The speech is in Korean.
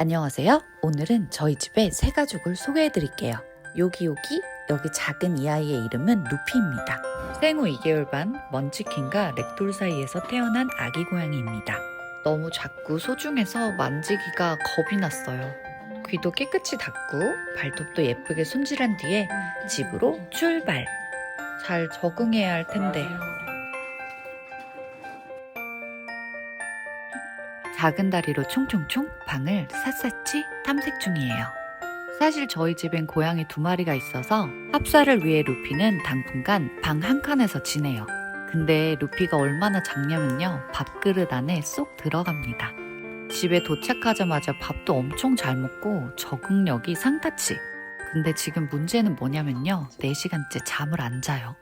안녕하세요. 오늘은 저희 집의 새 가족을 소개해 드릴게요. 여기 작은 이 아이의 이름은 루피입니다. 생후 2개월 반 먼치킨과 렉돌 사이에서 태어난 아기 고양이입니다. 너무 작고 소중해서 만지기가 겁이 났어요. 귀도 깨끗이 닦고 발톱도 예쁘게 손질한 뒤에 집으로 출발! 잘 적응해야 할 텐데. 작은 다리로 총총총 방을 샅샅이 탐색 중이에요. 사실 저희 집엔 고양이 2마리가 있어서 합사를 위해 루피는 당분간 방 한 칸에서 지내요. 근데 루피가 얼마나 작냐면요, 밥그릇 안에 쏙 들어갑니다. 집에 도착하자마자 밥도 엄청 잘 먹고 적응력이 상타치. 근데 지금 문제는 뭐냐면요, 4시간째 잠을 안 자요.